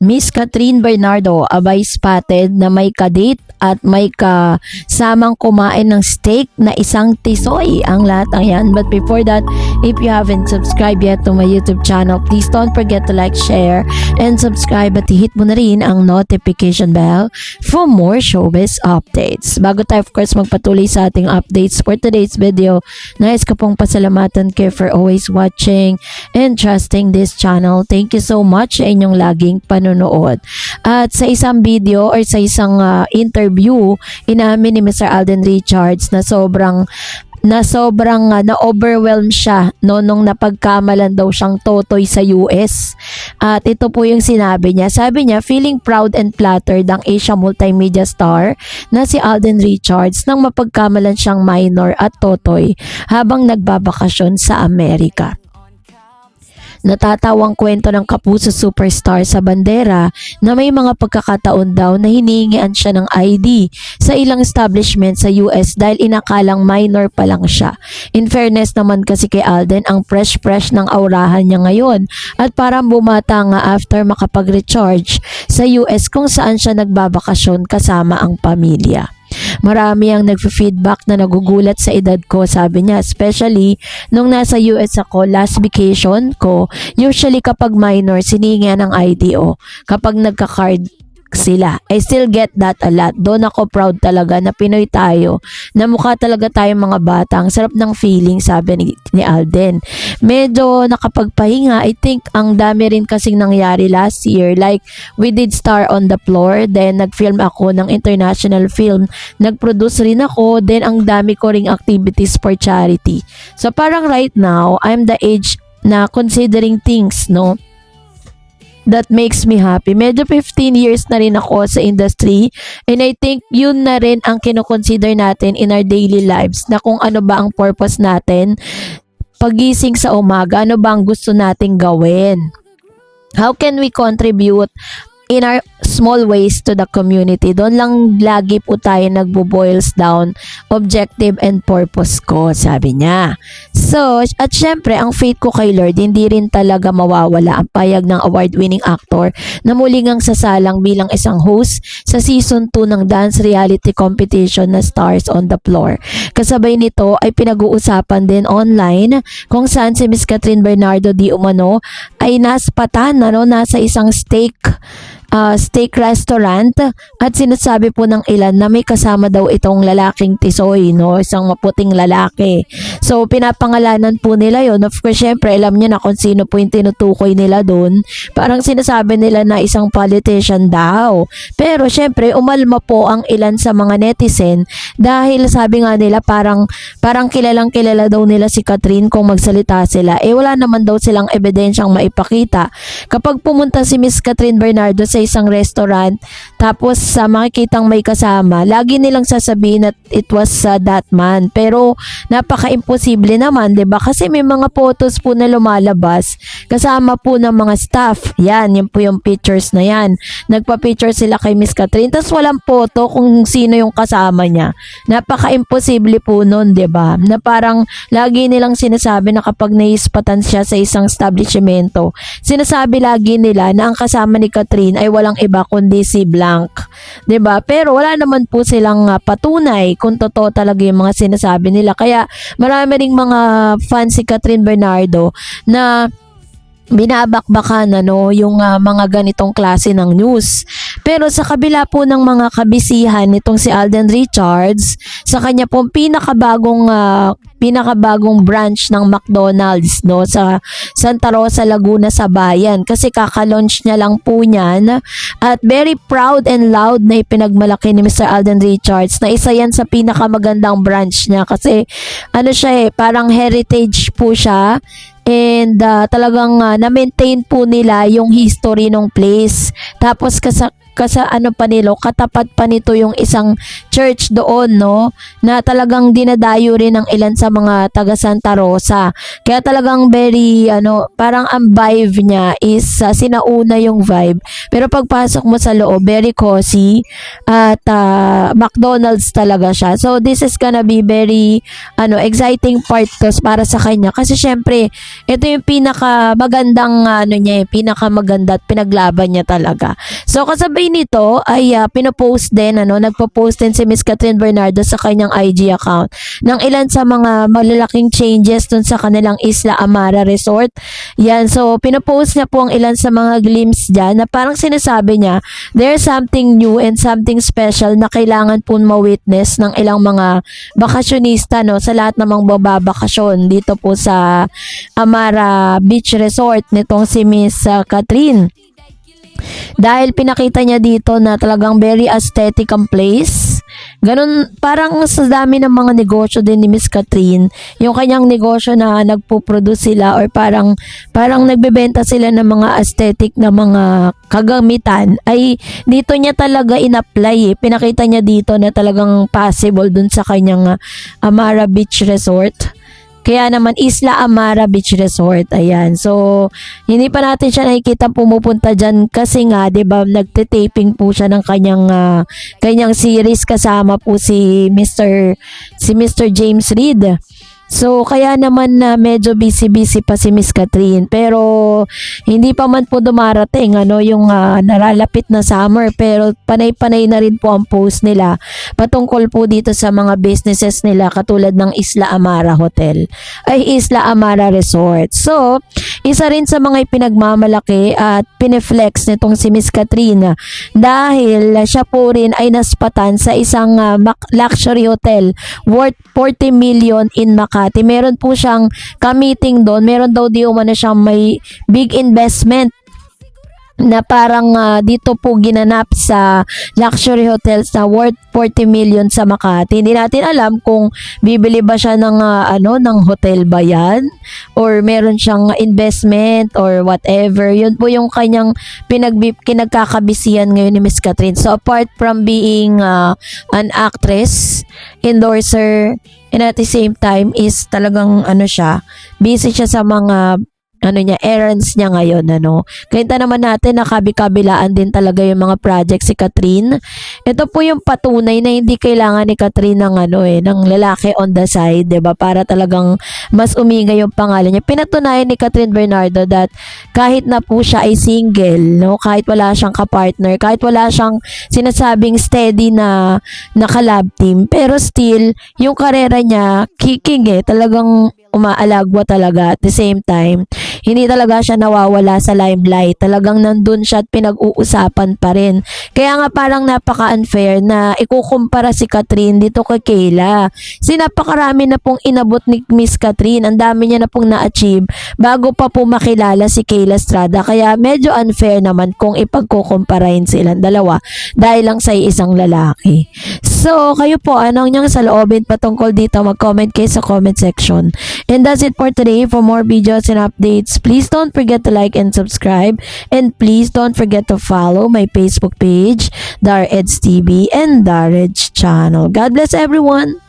Miss Catherine Bernardo abay spotted na may kadate at may kasamang kumain ng steak na isang tisoy. Ang lahat ng yan. But before that, if you haven't subscribed yet to my YouTube channel, please don't forget to like, share, and subscribe at hit mo na rin ang notification bell for more showbiz updates. Bago tayo of course magpatuloy sa ating updates for today's video, nais ko pong pasalamatan kayo for always watching and trusting this channel. Thank you so much sa inyong laging panonood. At sa isang video or sa isang interview, inamin ni Mr. Alden Richards na sobrang na-overwhelm siya nung napagkamalan daw siyang totoy sa US. At ito po yung sinabi niya. Sabi niya, feeling proud and flattered ang Asia multimedia star na si Alden Richards nang mapagkamalan siyang minor at totoy habang nagbabakasyon sa Amerika. Natatawang kwento ng kapuso superstar sa bandera na may mga pagkakataon daw na hinihingian siya ng ID sa ilang establishment sa US dahil inakalang minor pa lang siya. In fairness naman kasi kay Alden, ang fresh ng aurahan niya ngayon at parang bumata nga after makapag-recharge sa US kung saan siya nagbabakasyon kasama ang pamilya. Marami ang nagfe-feedback na nagugulat sa edad ko, sabi niya, especially nung nasa US ako, last vacation ko, usually kapag minor, siningihan ng IDO. Kapag nagka-card sila, I still get that a lot. Doon ako proud talaga na Pinoy tayo, na mukha talaga tayong mga bata. Ang sarap ng feeling, sabi ni Alden. Medyo nakapagpahinga. I think ang dami rin kasing nangyari last year. Like, we did Star on the Floor, then nag-film ako ng international film, nag-produce rin ako, then ang dami ko ring activities for charity. So parang right now, I'm the age na considering things, no? That makes me happy. Medyo 15 years na rin ako sa industry, and I think yun na rin ang kinoconsider natin in our daily lives, na kung ano ba ang purpose natin pagising sa umaga, ano ba ang gusto nating gawin, how can we contribute in our small ways to the community. Doon lang lagi po tayo nagbo-boils down objective and purpose ko, sabi niya. So, at syempre, ang faith ko kay Lord, hindi rin talaga mawawala ang payag ng award-winning actor na muling ang sasalang bilang isang host sa season 2 ng dance reality competition na Stars on the Floor. Kasabay nito ay pinag-uusapan din online kung saan si Miss Catherine Bernardo di umano ay naspatan, nasa isang steak restaurant, at sinasabi po ng ilan na may kasama daw itong lalaking tisoy, isang maputing lalaki. So pinapangalanan po nila yon. Of course, syempre alam niyo na kung sino po yung tinutukoy nila doon. Parang sinasabi nila na isang politician daw. Pero syempre umalma po ang ilan sa mga netizen dahil sabi nga nila parang kilalang kilala daw nila si Catherine kung magsalita sila. Wala naman daw silang ebidensyang maipakita. Kapag pumunta si Miss Catherine Bernardo sa isang restaurant, tapos makikitang may kasama, lagi nilang sasabihin that it was that man. Pero napaka-imposible naman, 'di ba? Kasi may mga photos po na lumalabas kasama po ng mga staff. Yan po yung pictures na yan. Nagpa-picture sila kay Miss Catherine, tapos walang photo kung sino yung kasama niya. Napaka-imposible po nun, 'di ba? Na parang lagi nilang sinasabi na kapag naispatan siya sa isang establishmento, sinasabi lagi nila na ang kasama ni Catherine ay walang iba kundi si Blank, 'di ba? Pero wala naman po silang patunay kung totoo talaga yung mga sinasabi nila. Kaya marami ring mga fans si Catherine Bernardo na binabakbakan yung mga ganitong klase ng news. Pero sa kabila po ng mga kabisihan nitong si Alden Richards sa kanya pong pinakabagong branch ng McDonald's sa Santa Rosa, Laguna sa bayan, kasi kaka-launch niya lang po niyan, at very proud and loud na ipinagmalaki ni Mr. Alden Richards na isa yan sa pinakamagandang branch niya, kasi siya parang heritage po siya. And talagang na-maintain po nila yung history ng place. Tapos ano pa nilo, katapat pa nito yung isang church doon, no, na talagang dinadayo rin ng ilan sa mga taga Santa Rosa. Kaya talagang very parang ang vibe niya is sinauna yung vibe. Pero pagpasok mo sa loob, very cozy at McDonald's talaga siya. So this is gonna be very exciting part to para sa kanya kasi syempre ito yung pinaka magandang pinakamaganda at pinaglaban niya talaga. So kasabay nito ay pinopost din nagpo-post din si Miss Catherine Bernardo sa kanyang IG account ng ilan sa mga malalaking changes dun sa kanilang Isla Amara Resort. Yan, so pinopost niya po ang ilan sa mga glimpse dyan na parang sinasabi niya there's something new and something special na kailangan po ma-witness ng ilang mga bakasyonista sa lahat namang babakasyon dito po sa Amara Beach Resort nitong si Miss Catherine. Dahil pinakita niya dito na talagang very aesthetic ang place. Ganun, parang sa dami ng mga negosyo din ni Miss Catherine, yung kanyang negosyo na nagpo-produce sila or parang nagbebenta sila ng mga aesthetic na mga kagamitan, ay dito niya talaga in-apply. Pinakita niya dito na talagang possible dun sa kanyang Amara Beach Resort. Kaya naman Isla Amara Beach Resort. Ayan. So, hindi pa natin siya nakikita pumupunta dyan kasi nga, 'di ba, nagte-taping po siya ng kanyang series kasama po si Mr. James Reid. So, kaya naman na medyo busy pa si Miss Catherine. Pero, hindi pa man po dumarating yung naralapit na summer. Pero, panay-panay na rin po ang post nila patungkol po dito sa mga businesses nila katulad ng Isla Amara Hotel. Ay, Isla Amara Resort. So, isa rin sa mga ipinagmamalaki at pineflex nitong si Miss Catherine dahil siya po rin ay naspatan sa isang luxury hotel worth 40 million in Makati. Meron po siyang ka-meeting doon. Meron daw di umano siyang may big investment na parang dito po ginanap sa luxury hotels na worth 40 million sa Makati. Hindi natin alam kung bibili ba siya ng ng hotel ba yan or meron siyang investment or whatever. Yun po yung kanyang kinagkakabisihan ngayon ni Miss Catherine. So apart from being an actress, endorser, and at the same time is talagang busy siya sa mga errands niya ngayon, Kita naman natin na kabi-kabilaan din talaga yung mga project si Catherine. Ito po yung patunay na hindi kailangan ni Catherine ng ng lalaki on the side, 'di ba? Para talagang mas umingay yung pangalan niya. Pinatunayan ni Catherine Bernardo that kahit na po siya ay single, kahit wala siyang ka-partner, kahit wala siyang sinasabing steady na naka-love team, pero still yung karera niya talagang umaalagwa talaga. At the same time, hindi talaga siya nawawala sa limelight. Talagang nandun siya at pinag-uusapan pa rin. Kaya nga parang napaka-unfair na ikukumpara si Catherine dito kay Kayla. Kasi napakarami na pong inabot ni Miss Catherine. Ang dami niya na pong na-achieve bago pa po makilala si Kayla Estrada. Kaya medyo unfair naman kung ipagkukumparahin silang dalawa dahil lang sa isang lalaki. So, kayo po, anong niyang saloobin patungkol dito? Mag-comment kayo sa comment section. And that's it for today. For more videos and updates, please don't forget to like and subscribe. And please don't forget to follow my Facebook page, Dar Eds TV and Dar Eds channel. God bless everyone!